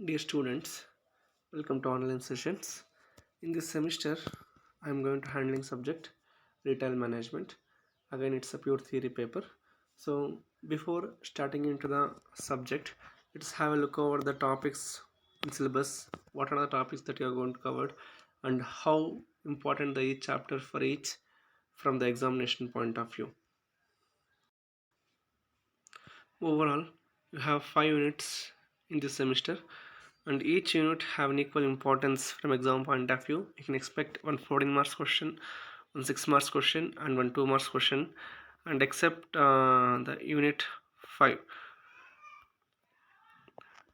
Dear students, welcome to online sessions. In this semester, I am going to handling subject retail management. Again, it's a pure theory paper. So before starting into the subject, let's have a look over the topics in syllabus. What are the topics that you are going to cover, and how important the each chapter for each from the examination point of view. Overall, you have 5 units in this semester, and each unit have an equal importance from exam point of view. You can expect one 14 marks question, one 6 marks question, and one 2 marks question, and except the unit 5.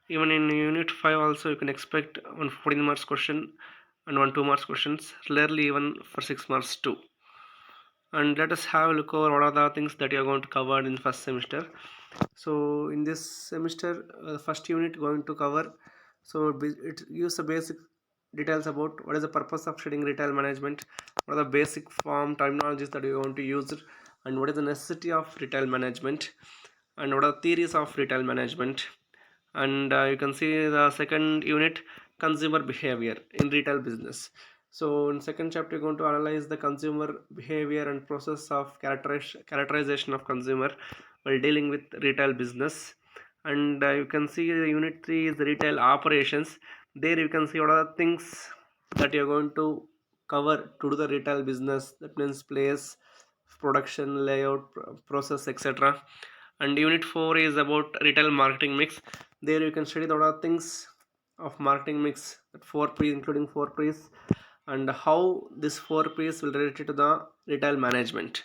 Even in unit 5 also you can expect one 14 marks question and one 2 marks questions, rarely even for 6 marks too. And let us have a look over what are the things that you are going to cover in first semester. So in this semester, first unit going to cover, so it gives the basic details about what is the purpose of studying retail management, what are the basic form terminologies that you want to use, and what is the necessity of retail management, and what are the theories of retail management. And you can see the second unit, consumer behavior in retail business. So in second chapter, you're going to analyze the consumer behavior and process of characterization of consumer while dealing with retail business. And you can see unit 3 is the retail operations. There you can see what are the things that you're going to cover to do the retail business. That means place, production, layout, process, etc. And unit 4 is about retail marketing mix. There you can study the other things of marketing mix, that 4 P's, including 4 P's, and how this 4 P's will relate to the retail management.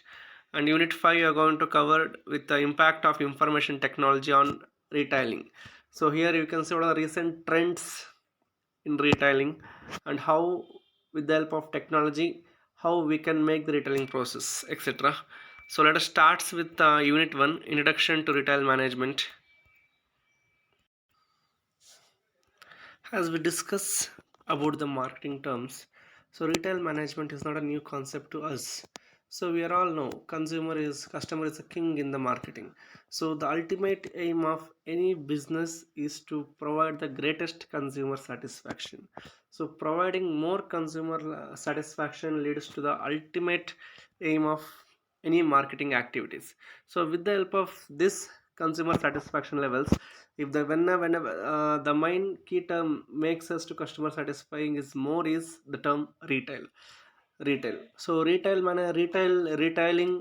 And unit 5 you are going to cover with the impact of information technology on retailing. So here you can see what are the recent trends in retailing, and how with the help of technology how we can make the retailing process, etc. So let us start with unit 1, introduction to retail management. As we discuss about the marketing terms, so retail management is not a new concept to us. So we are all know customer is a king in the marketing. So the ultimate aim of any business is to provide the greatest consumer satisfaction. So providing more consumer satisfaction leads to the ultimate aim of any marketing activities. So with the help of this consumer satisfaction levels, if the whenever the main key term makes us to customer satisfying is more is the term retail. So retailing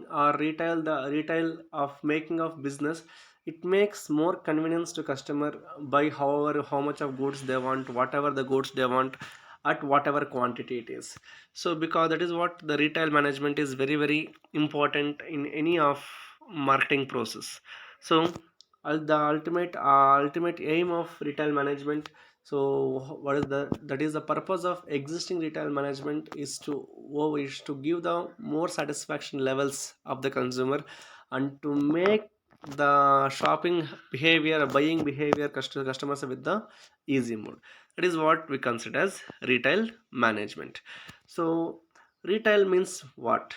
or retail of making of business, it makes more convenience to customer by however how much of goods they want, whatever the goods they want, at whatever quantity it is. So because that is what the retail management is very very important in any of marketing process. So the ultimate aim of retail management, so what is that is the purpose of existing retail management is to give the more satisfaction levels of the consumer, and to make the shopping behavior, buying behavior customers with the easy mode. That is what we consider as retail management. So retail means what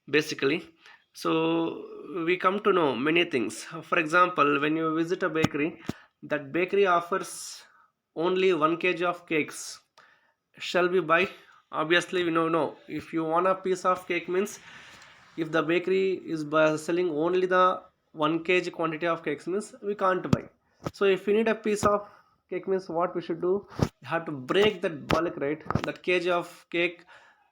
basically? So we come to know many things. For example, when you visit a bakery, that bakery offers only 1 kg of cakes. Shall we buy? Obviously we know no. If you want a piece of cake means, if the bakery is selling only the 1 kg quantity of cakes means we can't buy. So if you need a piece of cake means what we should do, you have to break that bulk, right? That kg of cake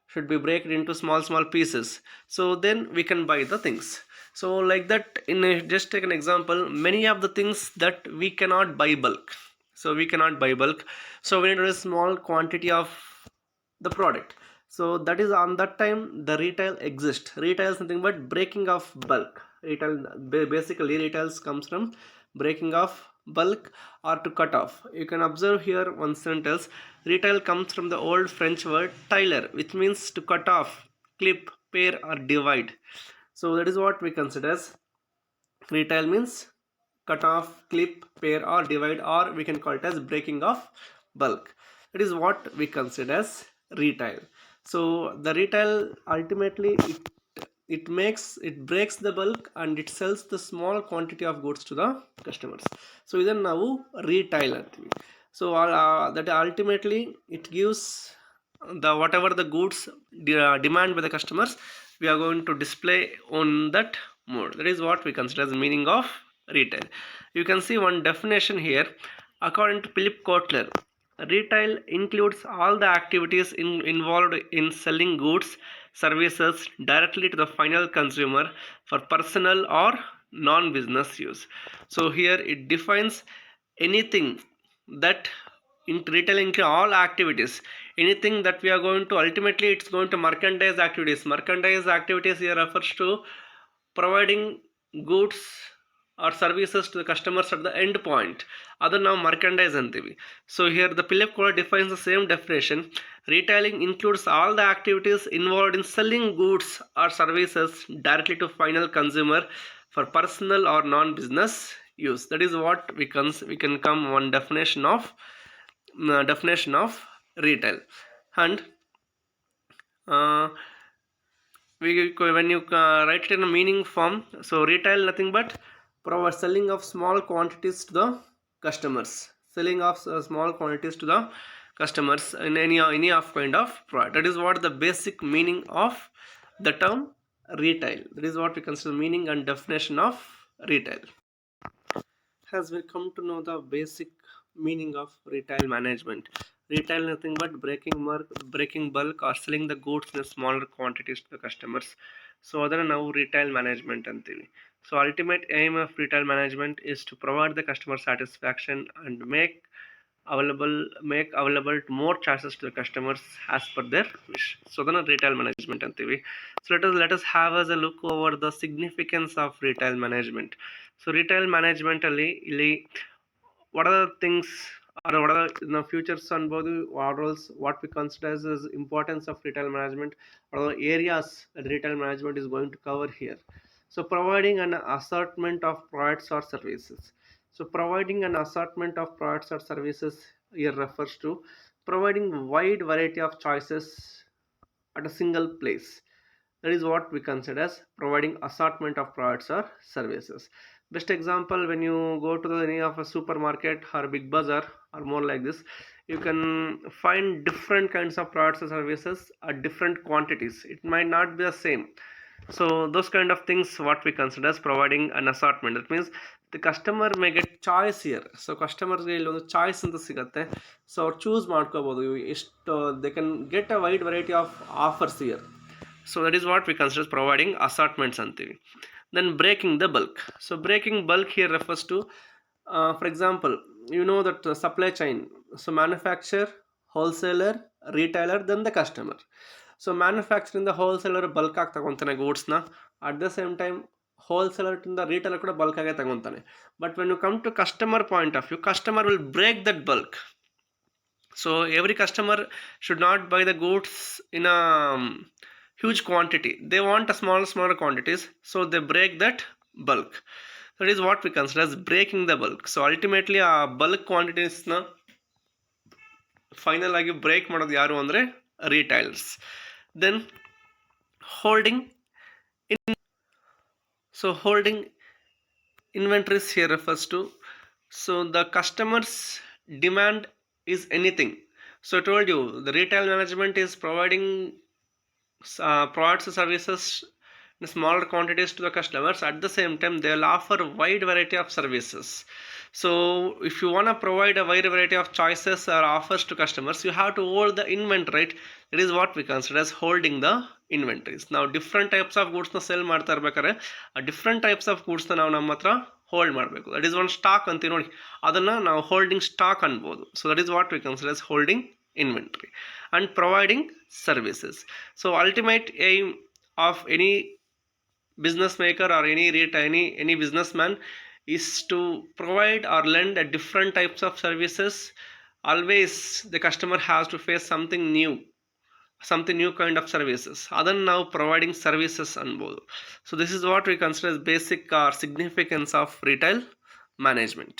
should be broken into small pieces, so then we can buy the things. So like that, just take an example, many of the things that we cannot buy bulk, so we cannot buy bulk, so we need a small quantity of the product. So that is on that time the retail exists. Retail is nothing but breaking of bulk. Basically retails comes from breaking of bulk or to cut off. You can observe here one sentence, retail comes from the old French word tailler, which means to cut off, clip, pair or divide. So that is what we consider as retail means cut off, clip, pair or divide, or we can call it as breaking of bulk. That is what we consider as retail. So the retail ultimately it breaks the bulk and it sells the small quantity of goods to the customers. So ಇದನ್ನು ನಾವು retail ಅಂತೀವಿ. So that ultimately it gives the whatever the goods demand by the customers, we are going to display on that mode. That is what we consider as the meaning of retail. You can see one definition here. According to Philip Kotler, retail includes all the activities involved in selling goods, services directly to the final consumer for personal or non-business use. So here it defines anything that in retail include all activities, anything that we are going to ultimately it's going to merchandise activities. Merchandise activities here refers to providing goods or services to the customers at the end point, ಅದನ್ನು ನಾವು merchandise ಅಂತೀವಿ. So here the Philip Kotler defines the same definition. Retailing includes all the activities involved in selling goods or services directly to final consumer for personal or non-business use. That is what we can come one definition of retail. And when you write it in a meaning form, so retail nothing but provide selling of small quantities to the customers, selling of small quantities to the customers in any of kind of product. That is what the basic meaning of the term retail. That is what we consider meaning and definition of retail. As we come to know the basic meaning of retail management, retail nothing but breaking bulk or selling the goods in smaller quantities to the customers. So ಅದನ್ನು ನಾವು retail management ಅಂತೀವಿ. So ultimate aim of retail management is to provide the customer satisfaction and make available more choices to the customers as per their wish. So ಅದನ್ನು retail management ಅಂತೀವಿ. So let us have as a look over the significance of retail management. So retail management ಅಲ್ಲಿ ಇಲ್ಲಿ what are the things or what are the futures ಅನ್ಬೋದು, what we consider as importance of retail management, or the areas that retail management is going to cover here. So providing an assortment of products or services. So providing an assortment of products or services here refers to providing wide variety of choices at a single place. That is what we consider as providing assortment of products or services. Best example, when you go to any of a supermarket or big bazaar or more like this, you can find different kinds of products or services at different quantities. It might not be the same. So those kind of things what we consider as providing an assortment. That means the customer may get choice here. So customers ಗೆ ಇಲ್ಲೊಂದು choice ಅಂತ ಸಿಗುತ್ತೆ. So ಅವ್ರು choose ಮಾಡ್ಕೋಬಹುದು ಎಷ್ಟು, they can get a wide variety of offers here. So that is what we consider providing assortments antivi. Then breaking the bulk. So breaking bulk here refers to for example, you know that supply chain, so manufacturer, wholesaler, retailer, then the customer. So manufacturing the wholesaler bulk ಆಗಿ ತಗೊಂತಾನೆ goods ನ, at the same time wholesaler ಇಂದ retailer ಕೂಡ bulk ಆಗೇ ತಗೊಂತಾನೆ. But when you come to customer point of view, customer will break that bulk. So every customer should not buy the goods in a huge quantity. They want a smaller quantities, so they break that bulk. That is what we consider as breaking the bulk. So ultimately ಆ bulk quantities ನ final ಆಗಿ break ಮಾಡೋದು ಯಾರು ಅಂದರೆ retailers. Then holding inventories here refers to, so the customer's demand is anything. So I told you the retail management is providing products and services in smaller quantities to the customers. At the same time they will offer wide variety of services. So if you want to provide a wide variety of choices or offers to customers, you have to hold the inventory, right? It is what we consider as holding the inventories. Now different types of goods na sell ಮಾಡ್ತಾ ಇರ್ಬೇಕಾದ್ರೆ ಆ different types of goods ನ ನಾವು ನಮ್ಮ ಹತ್ರ hold ಮಾಡಬೇಕು. That is one stock ಅಂತೀವಿ ನೋಡಿ, ಅದನ್ನು ನಾವು ಹೋಲ್ಡಿಂಗ್ ಸ್ಟಾಕ್ ಅನ್ಬೋದು. So that is what we consider as holding inventory. And providing services. So ultimate aim of any business maker or any businessman is to provide or lend a different types of services. Always the customer has to face something new kind of services. Adannu now providing services anbodu. So this is what we consider as basic or significance of retail management.